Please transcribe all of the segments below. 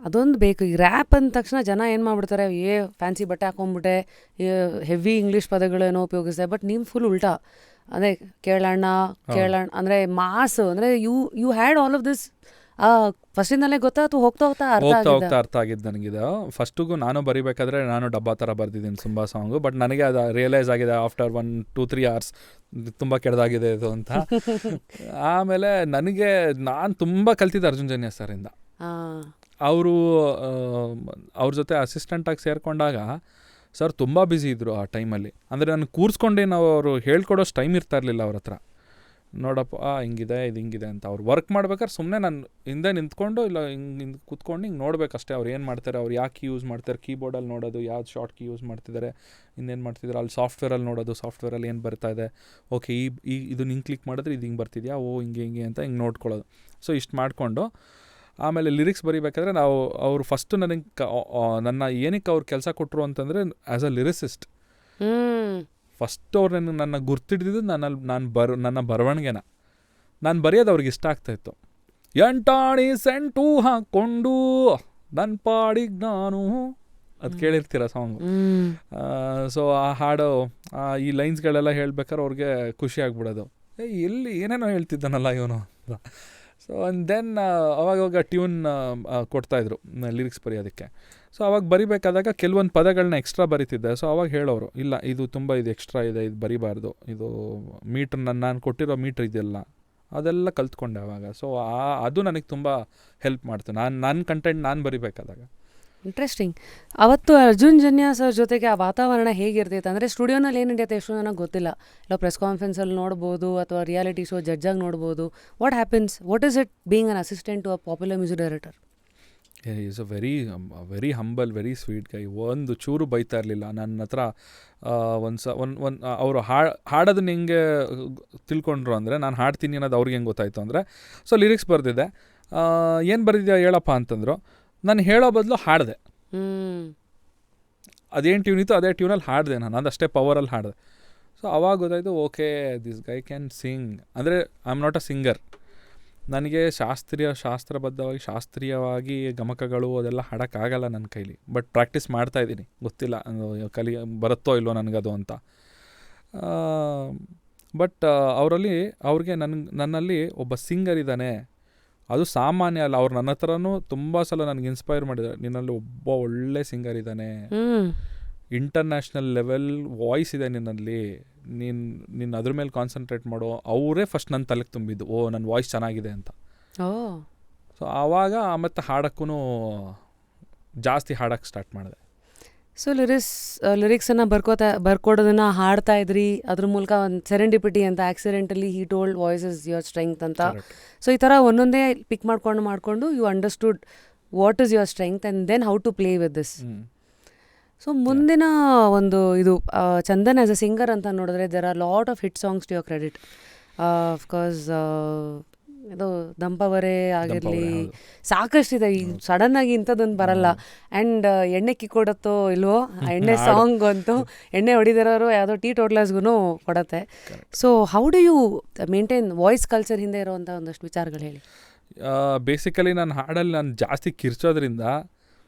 ಅದೊಂದು ಬೇಕು. ಈ ರ್ಯಾಪ್ ಅಂದ ತಕ್ಷಣ ಜನ ಏನು ಮಾಡ್ಬಿಡ್ತಾರೆ, ಫ್ಯಾನ್ಸಿ ಬಟ್ಟೆ ಹಾಕೊಂಡ್ಬಿಟ್ಟೆ, ಹೆವಿ ಇಂಗ್ಲೀಷ್ ಪದಗಳೇನೋ ಉಪಯೋಗಿಸ್ತಾರೆ. ಬಟ್ ನೀವು ಫುಲ್ ಉಲ್ಟಾ, ಅದೇ ಕೇಳೋಣ ಅಂದರೆ ಮಾಸ್, ಅಂದರೆ you had all of this ಫಸ್ಟಿಂದಲೇ ಗೊತ್ತಾ ಅಥವಾ ಹೋಗ್ತಾ ಅರ್ಥ ಆಗಿದ್ದು ನನಗಿದೆ. ಫಸ್ಟಿಗೂ ನಾನು ಬರಿಬೇಕಾದ್ರೆ ನಾನು ಡಬ್ಬಾ ಥರ ಬರ್ದಿದ್ದೀನಿ ತುಂಬ ಸಾಂಗು. ಬಟ್ ನನಗೆ ಅದು ರಿಯಲೈಸ್ ಆಗಿದೆ ಆಫ್ಟರ್ 1-2-3 hours ತುಂಬ ಕೆಡ್ದಾಗಿದೆ ಇದು ಅಂತ. ಆಮೇಲೆ ನಾನು ತುಂಬ ಕಲ್ತಿದ್ದೆ ಅರ್ಜುನ್ ಜನ್ಯ ಸರಿಂದ. ಅವ್ರ ಜೊತೆ ಅಸಿಸ್ಟೆಂಟಾಗಿ ಸೇರಿಕೊಂಡಾಗ ಸರ್ ತುಂಬ ಬ್ಯುಸಿ ಇದ್ದರು ಆ ಟೈಮಲ್ಲಿ. ಅಂದರೆ ನಾನು ಕೂರಿಸ್ಕೊಂಡೇನು ಅವರು ಹೇಳ್ಕೊಡೋಷ್ಟು ಟೈಮ್ ಇರ್ತಾ ಇರಲಿಲ್ಲ ಅವ್ರ ಹತ್ರ. ನೋಡಪ್ಪ ಹಿಂಗಿದೆ ಇದು ಹಿಂಗಿದೆ ಅಂತ. ಅವ್ರು ವರ್ಕ್ ಮಾಡ್ಬೇಕಾದ್ರೆ ಸುಮ್ಮನೆ ನಾನು ಹಿಂದೆ ನಿಂತ್ಕೊಂಡು ಇಲ್ಲ ಹಿಂಗೆ ಕೂತ್ಕೊಂಡು ಹಿಂಗೆ ನೋಡಬೇಕಷ್ಟೇ. ಅವ್ರು ಏನು ಮಾಡ್ತಾರೆ, ಅವ್ರು ಯಾಕೆ ಯೂಸ್ ಮಾಡ್ತಾರೆ, ಕೀಬೋರ್ಡಲ್ಲಿ ನೋಡೋದು ಯಾವ್ದು ಶಾರ್ಟ್ ಕೀ ಯೂಸ್ ಮಾಡ್ತಿದ್ದಾರೆ, ಇನ್ನೇನು ಮಾಡ್ತಿದ್ದಾರೆ, ಅಲ್ಲಿ ಸಾಫ್ಟ್ವೇರಲ್ಲಿ ನೋಡೋದು, ಸಾಫ್ಟ್ವೇರಲ್ಲಿ ಏನು ಬರ್ತಾ ಇದೆ, ಓಕೆ ಇದು ಹಿಂಗೆ ಕ್ಲಿಕ್ ಮಾಡಿದ್ರೆ ಇದು ಹಿಂಗೆ ಬರ್ತಿದ್ಯಾ, ಹಿಂಗೆ ಅಂತ ಹಿಂಗೆ ನೋಡ್ಕೊಳ್ಳೋದು. ಸೊ ಇಷ್ಟು ಮಾಡಿಕೊಂಡು ಆಮೇಲೆ ಲಿರಿಕ್ಸ್ ಬರೀಬೇಕಾದ್ರೆ ಅವರು ಫಸ್ಟು ನನ್ನ ಏನಕ್ಕೆ ಅವ್ರು ಕೆಲಸ ಕೊಟ್ಟರು ಅಂತಂದರೆ ಆ್ಯಸ್ ಅ ಲಿರಿಸಿಸ್ಟ್ ಫಸ್ಟ್ ಅವ್ರು ನನ್ನ ಗುರ್ತಿಡ್ದಿದ್ದು ನನ್ನ ಬರವಣಿಗೆನ. ನಾನು ಬರೆಯೋದು ಅವ್ರಿಗೆ ಇಷ್ಟ ಆಗ್ತಾಯಿತ್ತು. ಎಂಟಾಣಿ ಸೆಂಟು ಹಾಕ್ಕೊಂಡು ನನ್ನ ಪಾಡಿಗೆ ನಾನು, ಅದು ಕೇಳಿರ್ತೀರ ಸಾಂಗು. ಸೊ ಆ ಹಾಡು ಈ ಲೈನ್ಸ್ಗಳೆಲ್ಲ ಹೇಳ್ಬೇಕಾದ್ರೆ ಅವ್ರಿಗೆ ಖುಷಿ ಆಗ್ಬಿಡೋದು, ಎಲ್ಲಿ ಏನೇನೋ ಹೇಳ್ತಿದ್ದಾನಲ್ಲ ಇವನು. ಸೊ ಆ್ಯಂಡ್ ದೆನ್ ಅವಾಗವಾಗ ಟ್ಯೂನ್ ಕೊಡ್ತಾಯಿದ್ರು ಲಿರಿಕ್ಸ್ ಬರೆಯೋದಕ್ಕೆ. ಸೊ ಅವಾಗ ಬರಿಬೇಕಾದಾಗ ಕೆಲವೊಂದು ಪದಗಳನ್ನ ಎಕ್ಸ್ಟ್ರಾ ಬರೀತಿದ್ದೆ. ಸೊ ಅವಾಗ ಹೇಳೋರು, ಇಲ್ಲ ಇದು ತುಂಬ ಇದು ಎಕ್ಸ್ಟ್ರಾ ಇದೆ, ಇದು ಬರಿಬಾರ್ದು, ಇದು ಮೀಟ್ರ್ ನಾನು ಕೊಟ್ಟಿರೋ ಮೀಟ್ರ್ ಇದೆಲ್ಲ ಅದೆಲ್ಲ ಕಲ್ತ್ಕೊಂಡೆ ಅವಾಗ. ಸೊ ಅದು ನನಗೆ ತುಂಬ ಹೆಲ್ಪ್ ಮಾಡ್ತು ನನ್ನ ಕಂಟೆಂಟ್ ನಾನು ಬರಿಬೇಕಾದಾಗ. ಇಂಟ್ರೆಸ್ಟಿಂಗ್. ಅವತ್ತು ಅರ್ಜುನ್ ಜನ್ಯ ಸರ್ ಜೊತೆಗೆ ಆ ವಾತಾವರಣ ಹೇಗಿರ್ತೈತೆ ಅಂದರೆ, ಸ್ಟುಡಿಯೋನಲ್ಲಿ ಏನು ನಡೆಯುತ್ತೆ ಎಷ್ಟು ನನಗೆ ಗೊತ್ತಿಲ್ಲ, ಇಲ್ಲ ಪ್ರೆಸ್ ಕಾನ್ಫರೆನ್ಸಲ್ಲಿ ನೋಡ್ಬೋದು ಅಥವಾ ರಿಯಾಲಿಟಿ ಶೋ ಜಡ್ಜಾಗಿ ನೋಡ್ಬೋದು. What happens, what is it being an assistant to a popular music director? Is a very humble, very sweet guy. ಒಂದು ಚೂರು ಬೈತಾ ಇರಲಿಲ್ಲ ನನ್ನ ಹತ್ರ. ಅವರು ಹಾಡೋದನ್ನ ಹೆಂಗೆ ತಿಳ್ಕೊಂಡ್ರು ಅಂದರೆ, ನಾನು ಹಾಡ್ತೀನಿ ಅನ್ನೋದು ಅವ್ರಿಗೆ ಹೆಂಗೆ ಗೊತ್ತಾಯಿತು ಅಂದರೆ, ಸೊ ಲಿರಿಕ್ಸ್ ಬರೆದಿದ್ದೆ, ಏನು ಬರೆದಿದ್ಯಾ ಹೇಳಪ್ಪ ಅಂತಂದರು. ನಾನು ಹೇಳೋ ಬದಲು ಹಾಡಿದೆ. ಅದೇನು ಟ್ಯೂನ್ ಇತ್ತು ಅದೇ ಟ್ಯೂನಲ್ಲಿ ಹಾಡಿದೆ ನಾನು, ಅದಷ್ಟೇ ಪವರಲ್ಲಿ ಹಾಡಿದೆ. ಸೊ ಅವಾಗ ಗೊತ್ತಾಯಿತು, okay this guy can sing. ಅಂದರೆ I am not a singer. ನನಗೆ ಶಾಸ್ತ್ರೀಯವಾಗಿ ಗಮಕಗಳು ಅದೆಲ್ಲ ಹಾಡೋಕ್ಕಾಗಲ್ಲ ನನ್ನ ಕೈಲಿ. ಬಟ್ ಪ್ರಾಕ್ಟೀಸ್ ಮಾಡ್ತಾಯಿದ್ದೀನಿ, ಗೊತ್ತಿಲ್ಲ ಬರುತ್ತೋ ಇಲ್ವೋ ನನಗದು ಅಂತ. ಬಟ್ ಅವ್ರಿಗೆ ನನ್ನಲ್ಲಿ ಒಬ್ಬ ಸಿಂಗರ್ ಇದ್ದಾನೆ, ಅದು ಸಾಮಾನ್ಯ ಅಲ್ಲ. ಅವ್ರು ನನ್ನ ಹತ್ರನೂ ತುಂಬ ಸಲ ನನಗೆ ಇನ್ಸ್ಪೈರ್ ಮಾಡಿದ್ದಾರೆ, ನಿನ್ನಲ್ಲಿ ಒಬ್ಬ ಒಳ್ಳೆ ಸಿಂಗರ್ ಇದ್ದಾನೆ, ಇಂಟರ್ನ್ಯಾಷನಲ್ ಲೆವೆಲ್ ವಾಯ್ಸ್ ಇದೆ ನಿನ್ನಲ್ಲಿ, ನೀನು ಅದ್ರ ಮೇಲೆ ಕಾನ್ಸಂಟ್ರೇಟ್ ಮಾಡೋ. ಅವರೇ ಫಸ್ಟ್ ನನ್ನ ತಲೆಗೆ ತುಂಬಿದ್ದು, ನನ್ನ ವಾಯ್ಸ್ ಚೆನ್ನಾಗಿದೆ ಅಂತ. ಸೊ ಆವಾಗ ಮತ್ತು ಹಾಡೋಕ್ಕೂ ಜಾಸ್ತಿ ಹಾಡೋಕ್ಕೆ ಸ್ಟಾರ್ಟ್ ಮಾಡಿದೆ. ಸೊ ಲಿರಿಕ್ಸನ್ನು ಬರ್ಕೊಡೋದನ್ನು ಹಾಡ್ತಾ ಇದ್ರಿ, ಅದ್ರ ಮೂಲಕ ಒಂದು ಸೆರೆಂಡಿಪಿಟಿ ಅಂತ, accidentally he told voice is your strength ಅಂತ. ಸೊ ಈ ಥರ ಒಂದೊಂದೇ ಪಿಕ್ ಮಾಡ್ಕೊಂಡು you understood what is your strength and then how to play with this. So ಮುಂದಿನ ಒಂದು ಇದು ಚಂದನ್ ಆ್ಯಸ್ ಅ ಸಿಂಗರ್ ಅಂತ ನೋಡಿದ್ರೆ, there are lot of hit songs to your credit. Of course ಇದು ದಂಪವರೇ ಆಗಿರಲಿ, ಸಾಕಷ್ಟಿದೆ. ಈಗ ಸಡನ್ನಾಗಿ ಇಂಥದ್ದೊಂದು ಬರಲ್ಲ. ಆ್ಯಂಡ್ ಎಣ್ಣೆ ಕಿಕ್ಕೊಡತ್ತೋ ಇಲ್ವೋ, ಆ ಎಣ್ಣೆ ಸಾಂಗ್ ಅಂತೂ ಎಣ್ಣೆ ಹೊಡಿದಿರೋರು ಯಾವುದೋ ಟೋಟ್ಲರ್ಸ್ಗೂ ಕೊಡತ್ತೆ. So how do you maintain voice culture ಹಿಂದೆ ಇರೋವಂಥ ಒಂದಷ್ಟು ವಿಚಾರಗಳು ಹೇಳಿ. ಬೇಸಿಕಲಿ ನಾನು ಹಾಡಲ್ಲಿ ನಾನು ಜಾಸ್ತಿ ಕಿರ್ಚೋದ್ರಿಂದ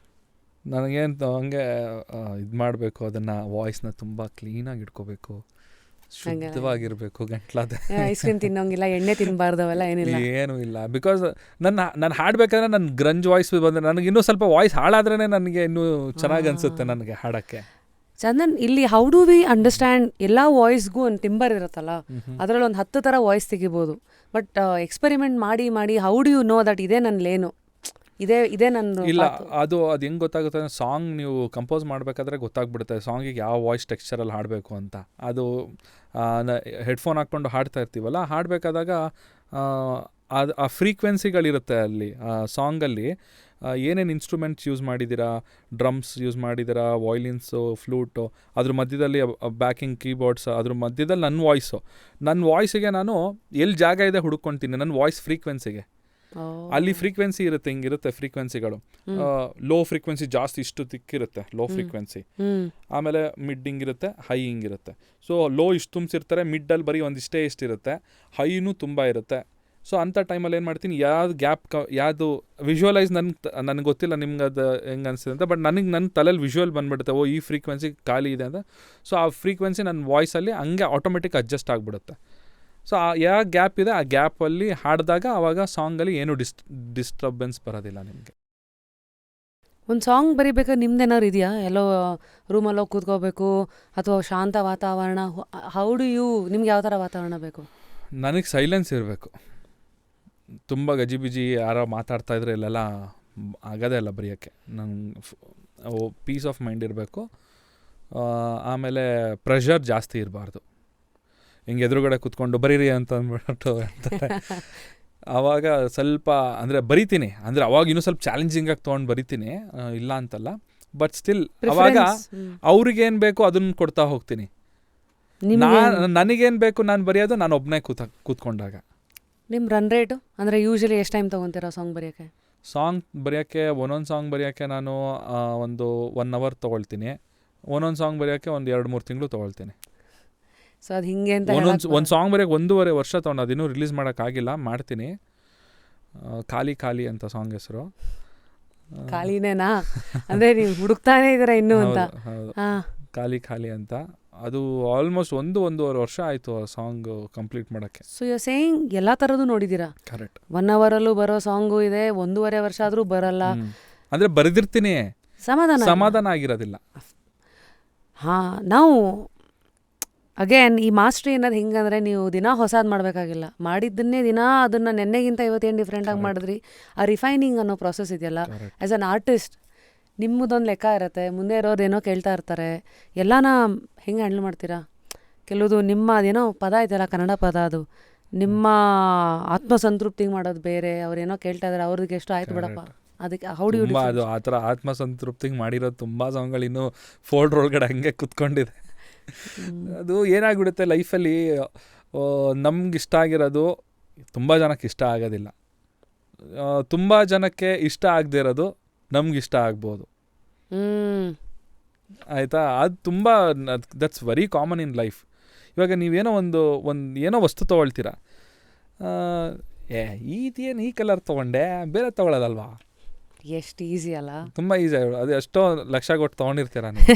ನನಗೇನು ಹಂಗೆ ಇದು ಮಾಡಬೇಕು, ಅದನ್ನು ವಾಯ್ಸ್ನ ತುಂಬ ಕ್ಲೀನಾಗಿ ಇಟ್ಕೋಬೇಕು, ಶುದ್ಧವಾಗಿರಬೇಕು, ಗಂಟ್ಲಾದ ಐಸ್ ಕ್ರೀಮ್ ತಿನ್ನೋಂಗಿಲ್ಲ, ಎಣ್ಣೆ ತಿನ್ನಬಾರ್ದು, ಅವೆಲ್ಲ ಏನಿಲ್ಲ, ಏನೂ ಇಲ್ಲ. ಬಿಕಾಸ್ ನಾನು ಹಾಡಬೇಕಾದ್ರೆ ನನ್ನ ಗ್ರಂಜ್ ವಾಯ್ಸ್ ಬಂದರೆ ನನಗೆ ಇನ್ನೂ ಸ್ವಲ್ಪ ವಾಯ್ಸ್ ಹಾಳಾದ್ರೇ ನನಗೆ ಇನ್ನೂ ಚೆನ್ನಾಗಿ ಅನಿಸುತ್ತೆ ನನಗೆ ಹಾಡೋಕ್ಕೆ. ಚಂದನ್, ಇಲ್ಲಿ ಹೌ ಡು ವಿ ಅಂಡರ್ಸ್ಟ್ಯಾಂಡ್, ಎಲ್ಲ ವಾಯ್ಸ್ಗೂ ಒಂದು ಟಿಂಬರ್ ಇರುತ್ತಲ್ಲ, ಅದರಲ್ಲಿ ಒಂದು 10 ಥರ ವಾಯ್ಸ್ ತೆಗಿಬೋದು. ಬಟ್ ಎಕ್ಸ್ಪೆರಿಮೆಂಟ್ ಮಾಡಿ how do you know that ಇದೇ ನನ್ನ ಲೇನು, ಇದೇ ನನ್ನ ಇಲ್ಲ. ಅದು ಹೆಂಗೆ ಗೊತ್ತಾಗುತ್ತೆ, ಸಾಂಗ್ ನೀವು ಕಂಪೋಸ್ ಮಾಡಬೇಕಾದ್ರೆ ಗೊತ್ತಾಗ್ಬಿಡುತ್ತೆ ಸಾಂಗಿಗೆ ಯಾವ ವಾಯ್ಸ್ ಟೆಕ್ಸ್ಚರಲ್ಲಿ ಹಾಡಬೇಕು ಅಂತ. ಅದು ಹೆಡ್ಫೋನ್ ಹಾಕ್ಕೊಂಡು ಹಾಡ್ತಾ ಇರ್ತೀವಲ್ಲ, ಹಾಡಬೇಕಾದಾಗ ಆ ಫ್ರೀಕ್ವೆನ್ಸಿಗಳಿರುತ್ತೆ ಅಲ್ಲಿ ಸಾಂಗಲ್ಲಿ. ಏನೇನು ಇನ್ಸ್ಟ್ರೂಮೆಂಟ್ಸ್ ಯೂಸ್ ಮಾಡಿದ್ದೀರಾ, ಡ್ರಮ್ಸ್ ಯೂಸ್ ಮಾಡಿದ್ದೀರಾ, ವೈಲಿನ್ಸು, ಫ್ಲೂಟು, ಅದ್ರ ಮಧ್ಯದಲ್ಲಿ ಬ್ಯಾಕಿಂಗ್ ಕೀಬೋರ್ಡ್ಸ್, ಅದ್ರ ಮಧ್ಯದಲ್ಲಿ ನನ್ನ ವಾಯ್ಸಿಗೆ ನಾನು ಎಲ್ಲಿ ಜಾಗ ಇದೆ ಹುಡುಕೊತೀನಿ, ನನ್ನ ವಾಯ್ಸ್ ಫ್ರೀಕ್ವೆನ್ಸಿಗೆ. ಅಲ್ಲಿ ಫ್ರೀಕ್ವೆನ್ಸಿ ಇರುತ್ತೆ, ಹಿಂಗಿರುತ್ತೆ ಫ್ರೀಕ್ವೆನ್ಸಿಗಳು. ಲೋ ಫ್ರೀಕ್ವೆನ್ಸಿ ಜಾಸ್ತಿ ಇಷ್ಟು ತಿಕ್ಕಿರುತ್ತೆ, ಲೋ ಫ್ರೀಕ್ವೆನ್ಸಿ. ಆಮೇಲೆ ಮಿಡ್ ಹಿಂಗಿರುತ್ತೆ, ಹೈ ಹಿಂಗಿರುತ್ತೆ. ಸೊ ಲೋ ಇಷ್ಟು ತುಂಬಿಸಿರ್ತಾರೆ, ಮಿಡ್ಡಲ್ಲಿ ಬರೀ ಒಂದಿಷ್ಟೇ ಇಷ್ಟಿರುತ್ತೆ, ಹೈನೂ ತುಂಬ ಇರುತ್ತೆ, ಸೊ ಅಂಥ ಟೈಮಲ್ಲಿ ಏನು ಮಾಡ್ತೀನಿ, ಯಾವ್ದು ಗ್ಯಾಪ್ ಯಾವುದು ವಿಜುವಲೈಸ್ ನನಗೆ ಗೊತ್ತಿಲ್ಲ ನಿಮ್ಗೆ ಅದು ಹೆಂಗೆ ಅನಿಸ್ತದೆ ಅಂತ, ಬಟ್ ನನ್ನ ತಲೆಯಲ್ಲಿ ವಿಜುವಲ್ ಬಂದುಬಿಡುತ್ತೆ, ಓ ಈ ಫ್ರೀಕ್ವೆನ್ಸಿ ಖಾಲಿ ಇದೆ ಅಂತ. ಸೊ ಆ ಫ್ರೀಕ್ವೆನ್ಸಿ ನನ್ನ ವಾಯ್ಸಲ್ಲಿ ಹಂಗೆ ಆಟೋಮೆಟಿಕ್ ಅಡ್ಜಸ್ಟ್ ಆಗಿಬಿಡುತ್ತೆ. ಸೊ ಯಾವ ಗ್ಯಾಪ್ ಇದೆ ಆ ಗ್ಯಾಪಲ್ಲಿ ಹಾಡಿದಾಗ ಆವಾಗ ಸಾಂಗಲ್ಲಿ ಏನೂ ಡಿಸ್ಟರ್ಬೆನ್ಸ್ ಬರೋದಿಲ್ಲ ನಿಮಗೆ. ಒಂದು ಸಾಂಗ್ ಬರಿಬೇಕಾದ್ರೆ ನಿಮ್ದೇನಾದ್ರು ಇದೆಯಾ? ಎಲ್ಲೋ ರೂಮಲ್ಲೋ ಕೂತ್ಕೋಬೇಕು ಅಥವಾ ಶಾಂತ ವಾತಾವರಣ? ಹೌ ಡು ಯು, ನಿಮ್ಗೆ ಯಾವ ಥರ ವಾತಾವರಣ ಬೇಕು? ನನಗೆ ಸೈಲೆನ್ಸ್ ಇರಬೇಕು. ತುಂಬ ಗಜಿಬಿಜಿ ಯಾರೋ ಮಾತಾಡ್ತಾ ಇದ್ರೆ ಇಲ್ಲೆಲ್ಲ ಆಗೋದೇ ಇಲ್ಲ ಬರೆಯೋಕ್ಕೆ. ನಂಗೆ ಪೀಸ್ ಆಫ್ ಮೈಂಡ್ ಇರಬೇಕು. ಆಮೇಲೆ ಪ್ರೆಷರ್ ಜಾಸ್ತಿ ಇರಬಾರ್ದು. ಹಿಂಗೆ ಎದುರುಗಡೆ ಕೂತ್ಕೊಂಡು ಬರೀರಿ ಅಂತ ಅಂದ್ಬಿಟ್ಟು ಅಂತಾರೆ. ಆವಾಗ ಸ್ವಲ್ಪ ಅಂದರೆ ಬರಿತೀನಿ, ಅಂದರೆ ಅವಾಗ ಇನ್ನೂ ಸ್ವಲ್ಪ ಚಾಲೆಂಜಿಂಗಾಗಿ ತೊಗೊಂಡು ಬರಿತೀನಿ, ಇಲ್ಲ ಅಂತಲ್ಲ. ಬಟ್ ಸ್ಟಿಲ್ ಅವಾಗ ಅವ್ರಿಗೇನು ಬೇಕು ಅದನ್ನು ಕೊಡ್ತಾ ಹೋಗ್ತೀನಿ. ನನಗೇನು ಬೇಕು ನಾನು ಬರೆಯೋದು ನಾನು ಒಬ್ಬನೇ ಕೂತ್ಕೊಂಡಾಗ. ನಿಮ್ಮ ರನ್ ರೇಟು ಅಂದರೆ ಯೂಶಲಿ ಎಷ್ಟು ಟೈಮ್ ತೊಗೊತೀರಾ ಸಾಂಗ್ ಬರೆಯೋಕ್ಕೆ? ಒಂದೊಂದು ಸಾಂಗ್ ಬರೆಯೋಕ್ಕೆ ನಾನು ಒಂದು 1 hour ತೊಗೊಳ್ತೀನಿ. ಒಂದೊಂದು ಸಾಂಗ್ ಬರೆಯೋಕ್ಕೆ ಒಂದು 2-3 ತಿಂಗಳು ತೊಗೊಳ್ತೀನಿ. ಸೊ ಅದು ಹಿಂಗೆ ಅಂತ ಒಂದು ಸಾಂಗ್ ಬರೆಯೋಕ್ಕೆ 1.5 ವರ್ಷ ತೊಗೊಂಡು ಅದಿನ್ನೂ ರಿಲೀಸ್ ಮಾಡೋಕ್ಕಾಗಿಲ್ಲ, ಮಾಡ್ತೀನಿ. ಖಾಲಿ ಖಾಲಿ ಅಂತ ಸಾಂಗ್ ಹೆಸರು. ಖಾಲಿನೇನಾ? ಅಂದರೆ ನೀವು ಹುಡುಕ್ತಾನೇ ಇದ್ದೀರಾ ಇನ್ನೂ ಅಂತ? ಖಾಲಿ ಖಾಲಿ ಅಂತ. ಅದು ಆಲ್ಮೋಸ್ಟ್ 1.5 ವರ್ಷ ಆಯಿತು ಆ ಸಾಂಗ್ ಕಂಪ್ಲೀಟ್ ಮಾಡೋಕ್ಕೆ. ಸೊ ಯು ಸೇಯಿಂಗ್ ಎಲ್ಲ ಥರದ್ದು ನೋಡಿದ್ದೀರಾ? ಕರೆಕ್ಟ್. 1 hourಲ್ಲೂ ಬರೋ ಸಾಂಗು ಇದೆ, 1.5 ವರ್ಷ ಆದರೂ ಬರಲ್ಲ. ಅಂದರೆ ಬರೆದಿರ್ತೀನಿ, ಸಮಾಧಾನ ಆಗಿರೋದಿಲ್ಲ. ಹಾಂ, ನಾವು ಅಗೇನ್ ಈ ಮಾಸ್ಟ್ರಿ ಅನ್ನೋದು ಹೆಂಗಂದರೆ ನೀವು ದಿನ ಹೊಸದು ಮಾಡಬೇಕಾಗಿಲ್ಲ, ಮಾಡಿದ್ದನ್ನೇ ದಿನ ಅದನ್ನು ನೆನ್ನೆಗಿಂತ ಇವತ್ತೇನು ಡಿಫ್ರೆಂಟಾಗಿ ಮಾಡಿದ್ರಿ, ಆ ರಿಫೈನಿಂಗ್ ಅನ್ನೋ ಪ್ರೊಸೆಸ್ ಇದೆಯಲ್ಲ, ಆ್ಯಸ್ ಅನ್ ಆರ್ಟಿಸ್ಟ್ ನಿಮ್ಮದೊಂದು ಲೆಕ್ಕ ಇರುತ್ತೆ, ಮುಂದೆ ಇರೋರು ಏನೋ ಕೇಳ್ತಾ ಇರ್ತಾರೆ, ಎಲ್ಲನ ಹೆಂಗೆ ಹ್ಯಾಂಡಲ್ ಮಾಡ್ತೀರಾ? ಕೆಲವುದು ನಿಮ್ಮ ಅದೇನೋ ಪದ ಇದೆಯಲ್ಲ, ಕನ್ನಡ ಪದ, ಅದು ನಿಮ್ಮ ಆತ್ಮಸಂತೃಪ್ತಿಗೆ ಮಾಡೋದು ಬೇರೆ, ಅವ್ರೇನೋ ಕೇಳ್ತಾ ಇದ್ದಾರೆ, ಅವ್ರಿಗೆ ಎಷ್ಟು ಆಯ್ತು ಬಿಡಪ್ಪ, ಅದಕ್ಕೆ ಹೌಡಿ ಅದು ಆ ಥರ ಆತ್ಮಸಂತೃಪ್ತಿಗೆ ಮಾಡಿರೋದು ತುಂಬ ಸಾಂಗ್ಗಳು ಇನ್ನೂ ಫೋಲ್ಡ್ರ್ ಒಳಗಡೆ ಹಂಗೆ ಕುತ್ಕೊಂಡಿದೆ. ಅದು ಏನಾಗ್ಬಿಡುತ್ತೆ ಲೈಫಲ್ಲಿ, ನಮ್ಗೆ ಇಷ್ಟ ಆಗಿರೋದು ತುಂಬ ಜನಕ್ಕೆ ಇಷ್ಟ ಆಗೋದಿಲ್ಲ, ತುಂಬ ಜನಕ್ಕೆ ಇಷ್ಟ ಆಗದೆ ಇರೋದು ನಮ್ಗೆ ಇಷ್ಟ ಆಗ್ಬೋದು. ಆಯಿತಾ? ಅದು ತುಂಬ that's very common in life. ಇವಾಗ ನೀವೇನೋ ಏನೋ ವಸ್ತು ತೊಗೊಳ್ತೀರಾ, ಈ ಕಲರ್ ತೊಗೊಂಡೆ, ಬೇರೆ ತೊಗೊಳ್ಳೋದಲ್ವಾ? ಎಷ್ಟು ಈಸಿ ಅಲ್ಲ? ತುಂಬ ಈಸಿ. ಅದು ಎಷ್ಟೋ ಲಕ್ಷ ಕೊಟ್ಟು ತೊಗೊಂಡಿರ್ತೀರ ನೀವು.